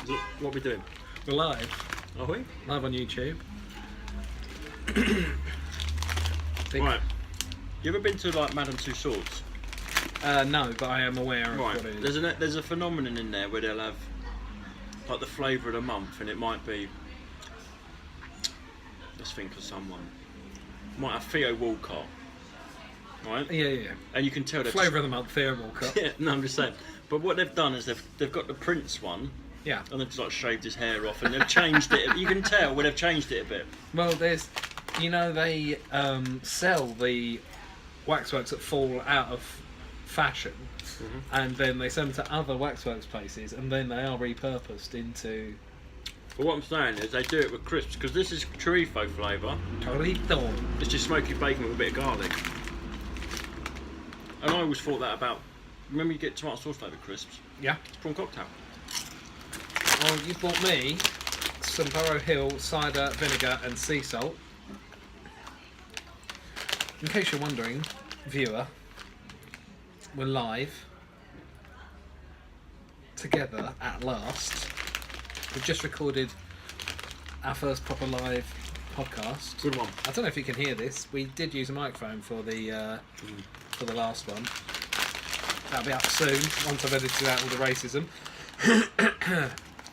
What are we doing? We're live. Are we? Live on YouTube. Right. You ever been to like Madame Tussauds? No, but I am aware of Right. what it is. There's a phenomenon in there where they'll have like the flavour of the month, and it might be. Let's think of someone. Might have Theo Walcott. Right. Yeah. And you can tell they've Flavour of the month, Theo Walcott. Yeah, no, I'm just saying. But what they've done is they've got the Prince one, Yeah. and they've just like shaved his hair off, and they've changed it. You can tell where they've changed it a bit. Well, there's, they sell the waxworks that fall out of fashion, and then they send them to other waxworks places, and then they are repurposed into But what I'm saying is they do it with crisps, because this is chorizo flavour. chorizo. It's just smoky bacon with a bit of garlic. And I always thought that about. Remember, you get tomato sauce flavour crisps. Yeah. It's prawn cocktail. Well, you bought me some Burrow Hill cider vinegar and sea salt. In case you're wondering, viewer, we're live together at last. We've just recorded our first proper live podcast. Good one. I don't know if you can hear this. We did use a microphone for the last one. That'll be up soon once I've edited out all the racism.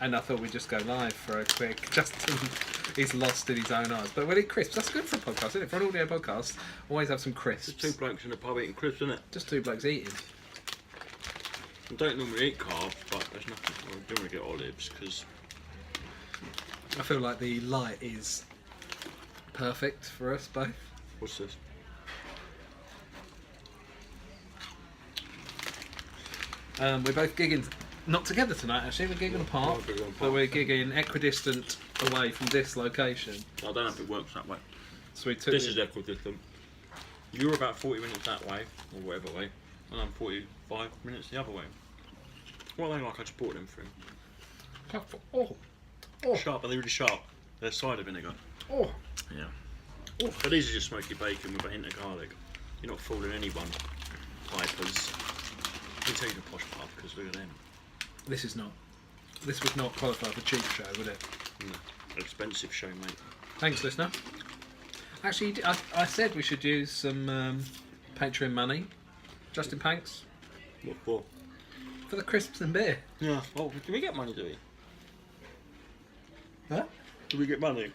And I thought we'd just go live for a quick. Justin, he's lost in his own eyes. But we'll eat crisps. That's good for a podcast, isn't it? For an audio podcast, always have some crisps. There's two blokes in a pub eating crisps, isn't it? Just two blokes eating. I don't normally eat carbs, but there's nothing. I don't want to get olives because I feel like the light is perfect for us both. what's this? We're both gigging, not together tonight actually, we're gigging apart, we're gigging apart. but we're gigging equidistant away from this location. I don't know if it works that way. So we took This is equidistant. You're about 40 minutes that way, or whatever way, and I'm 45 minutes the other way. What are they like? I just bought them for him. Oh, Sharp, are they really sharp? They're cider vinegar. oh. Yeah. But these are just smoky bacon with a hint of garlic. You're not fooling anyone, pipers. You can tell you the posh pub because look at them. This would not qualify for cheap show, would it? No, expensive show, mate. Thanks, listener. Actually, I said we should use some Patreon money. Justin Panks, What for? for the crisps and beer. Yeah. Oh, do we get money, do we? Huh? Do we get money?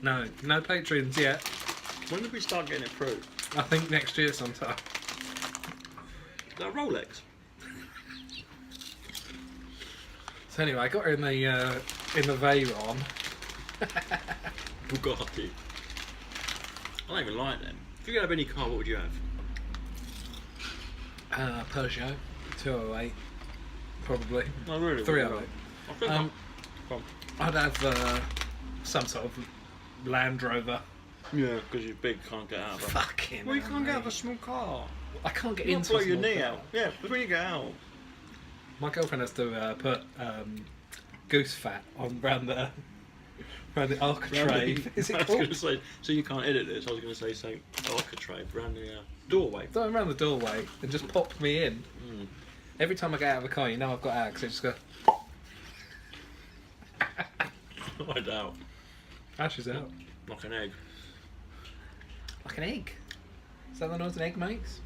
No Patreons yet. When did we start getting it through? I think next year sometime. Is that a Rolex? So anyway, I got her in the Veyron. Bugatti. I don't even like them. If you could have any car, what would you have? Peugeot 208, probably. Oh, really? 308. I think Um, Go on. I'd have some sort of Land Rover. Yeah, because you're big, can't get out of it. Fucking Well, you hell, can't get out of a mate. small car. I can't get You'll into blow a your small knee car. out. Yeah, but when you get out. My girlfriend has to put goose fat on round the architrave. Is I it was going called? to say, so you can't edit this. I was going to say something architrave around the doorway. Throw it around the doorway and just pop me in. Mm. Every time I get out of the car, you know I've got out because I just go I doubt. ashes out Like an egg. like an egg. Is that the noise an egg makes?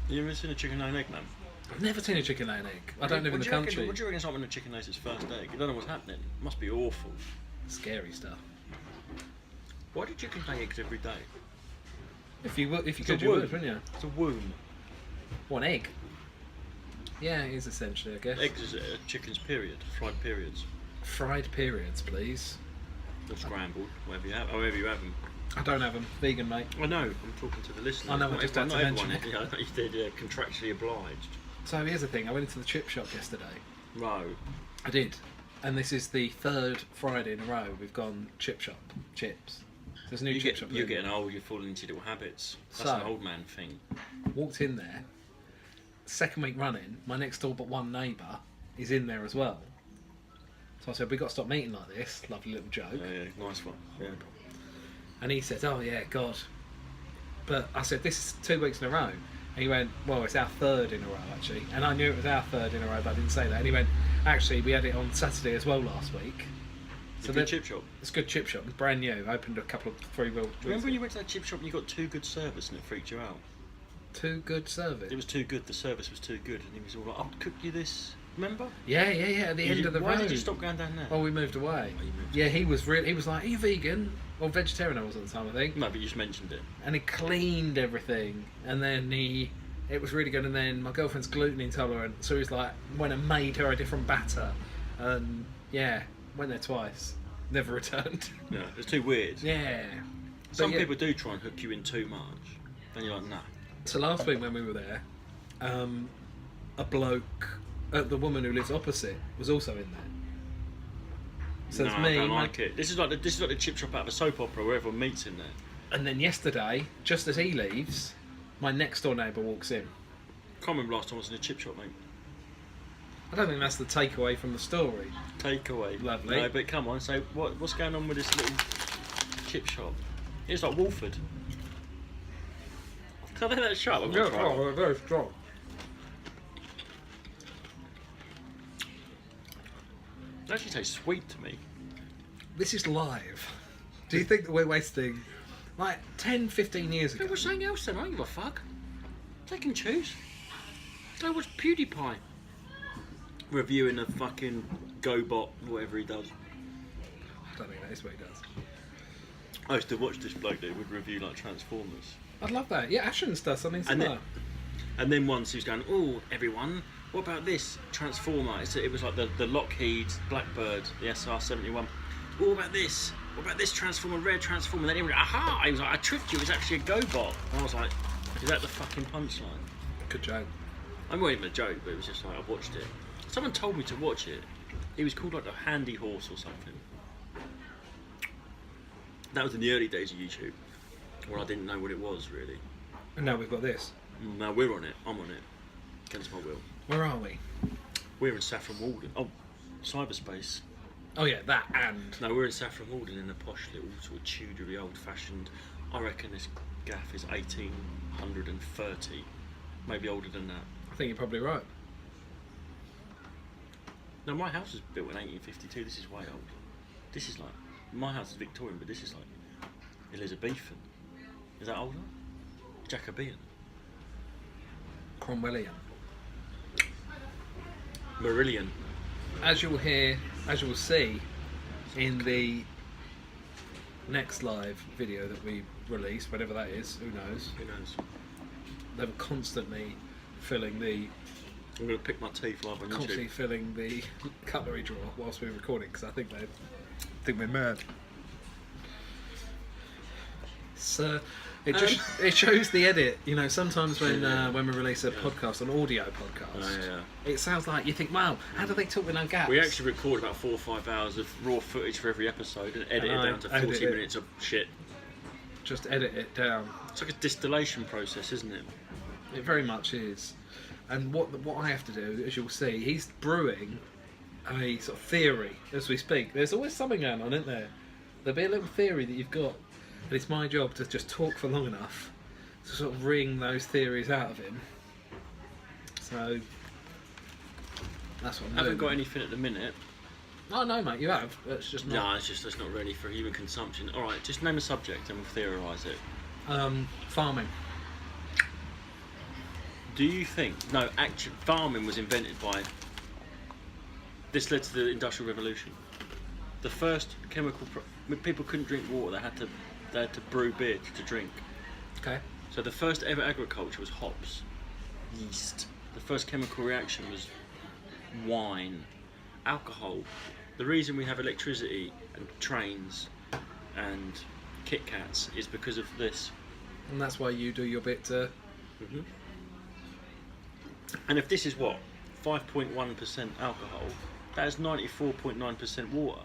You ever seen a chicken laying egg, man? I've never seen a chicken laying egg. I don't live in the What do you reckon- country. What do you reckon it's like when a chicken lays its first egg? You don't know what's happening. It must be awful. Scary stuff. Why do chickens lay eggs every day? If you It's could, a you womb. would, wouldn't you? It's a womb. One egg. Yeah, it is essentially, I guess. Eggs is a chicken's period, fried periods. Fried periods, please. Or scrambled, whatever you have. However you have them. I don't have them. Vegan, mate. I know, I'm talking to the listeners. I know, I Not just everyone- had to not mention everyone, yeah, you did, yeah, contractually obliged. So here's the thing. I went into the chip shop yesterday. No. I did. And this is the third Friday in a row we've gone chip shop. Chips. There's a new chip shop. You're there. getting old, you're falling into little habits. That's So- an old man thing. Walked in there. Second week running, my next door but one neighbour is in there as well. So I said, we've got to stop meeting like this. Lovely little joke. Yeah, nice one. Yeah. And he said, oh yeah, God. But I said, this is 2 weeks in a row. And he went, well, it's our third in a row, actually. And I knew it was our third in a row, but I didn't say that. And he went, actually, we had it on Saturday as well last week. So the chip shop. It's a good chip shop. It's brand new. Opened a couple of 3 wheel. Remember when you went to that chip shop and you got too good service and it freaked you out? Too good service? It was too good. The service was too good. And he was all like, I'll cook you this. Remember? Yeah. At the end of the road. Why did you stop going down there? Oh, we moved away. Oh, you moved Yeah, he was like, are you vegan? Or vegetarian I was at the time, I think. No, but you just mentioned it. And he cleaned everything. And then it was really good. And then my girlfriend's gluten intolerant. So he's like, went and made her a different batter. And yeah, went there twice. Never returned. Yeah, it's too weird. Yeah. Some people do try and hook you in too much. Then you're like, nah. So last week when we were there, a bloke, the woman who lives opposite, was also in there. So it's me. I don't like it. This is like the chip shop out of a soap opera where everyone meets in there. And then yesterday, just as he leaves, my next door neighbour walks in. Can't remember last time I was in a chip shop, mate. I don't think that's the takeaway from the story. Takeaway. Lovely. No, but come on, so what's going on with this little chip shop? It's like Wolford. Can I think that's sharp? Very strong. It actually tastes sweet to me. This is live. Do you think that we're wasting like 10, 15 years ago? Go watch something else then, I don't give a fuck. They can choose. Go watch PewDiePie. Reviewing a fucking GoBot, whatever he does. I don't think that is what he does. I used to watch this bloke that would review like Transformers. I'd love that. Yeah, Ashens does something similar. And then once he was going, oh, everyone, what about this Transformer? It was like the Lockheed Blackbird, the SR-71. What about this? What about this Transformer, rare Transformer? And then he went, aha! He was like, I tricked you, it was actually a GoBot. And I was like, is that the fucking punchline? Good joke. I wasn't even a joke, but it was just like, I watched it. Someone told me to watch it. It was called like a Handy Horse or something. That was in the early days of YouTube, where I didn't know what it was really. And now we've got this. Now we're on it. I'm on it. Against my will. Where are we? We're in Saffron Walden. Oh, cyberspace. Oh yeah, that and... No, we're in Saffron Walden in a posh little sort of Tudory, old-fashioned. I reckon this gaff is 1830, maybe older than that. I think you're probably right. No, my house was built in 1852. This is way old. This is like, my house is Victorian, but this is like Elizabethan. Is that older? Jacobean. Cromwellian. Marillion. As you will see in the next live video that we release, whatever that is, who knows? Who knows? They were constantly filling the I'm going to pick my teeth live on constantly YouTube. filling the cutlery drawer whilst we were recording because I think we're mad. So it shows the edit. You know, sometimes when we release a podcast, an audio podcast, it sounds like you think, wow, how do they talk with no gaps? We actually record about 4 or 5 hours of raw footage for every episode and edit it down to 40 minutes of shit. Just edit it down. It's like a distillation process, isn't it? It very much is. And what I have to do, as you'll see, he's brewing a sort of theory as we speak. There's always something going on, isn't there? There'll be a little theory that you've got, and it's my job to just talk for long enough to sort of wring those theories out of him. So that's what I'm I haven't doing. got anything at the minute. Oh no, mate, you have. That's just not. No, that's not ready for human consumption. All right, just name a subject and we'll theorise it. Farming. Do you think... No, actually, farming was invented by... This led to the Industrial Revolution. The first chemical... People couldn't drink water, they had to brew beer to drink. Okay. So the first ever agriculture was hops. Yeast. The first chemical reaction was wine. Alcohol. The reason we have electricity and trains and Kit Kats is because of this. And that's why you do your bit to... Mm-hmm. And if this is what? 5.1% alcohol, that is 94.9% water,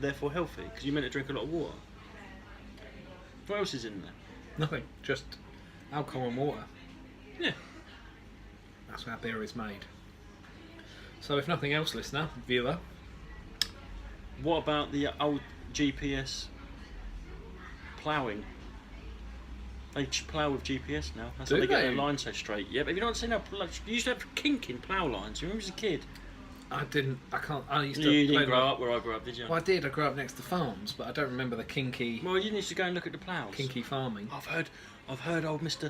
therefore healthy, because you're meant to drink a lot of water. What else is in there? Nothing. Just alcohol and water. Yeah. That's how beer is made. So if nothing else, listener, viewer... What about the old GPS ploughing? They plough with GPS now. That's Do how they get they? their line so straight. Yeah, but have you not seen how you used to have kink in plough lines? You remember as a kid? I can't. I used to. You play didn't grow them- up where I grew up, did you? Well, I did. I grew up next to farms, but I don't remember the kinky Well, you used to go and look at the ploughs. farming. I've heard old Mr.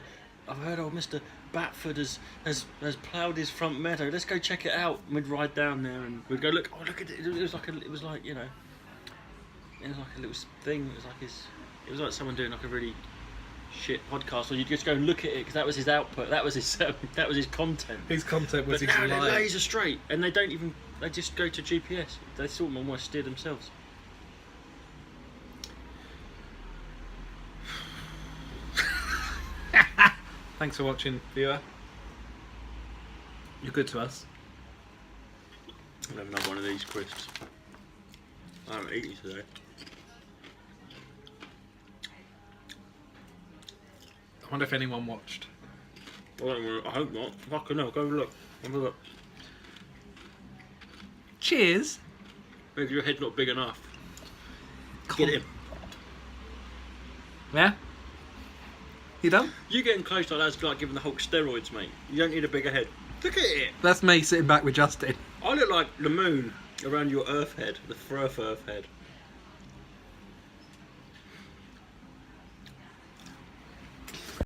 Batford has ploughed his front meadow. Let's go check it out. And we'd ride down there and we'd go look. Oh, look at it! It was like you know, it was like a little thing. It was like someone doing like a really shit podcast, or you'd just go and look at it because that was his output. That was his content. His content was But his now they're life. laser straight, and they don't even. They just go to GPS. They sort of almost steer themselves. Thanks for watching, viewer. You're good to us. I'll have another one of these crisps. I haven't eaten today. I wonder if anyone watched. I hope not. Fucking hell, go look. Have a look. Cheers. Maybe your head's not big enough. Get him. Yeah. You done? You getting close like that's like giving the Hulk steroids, mate. You don't need a bigger head. Look at it. That's me sitting back with Justin. I look like the moon around your Earth head, the Earth head.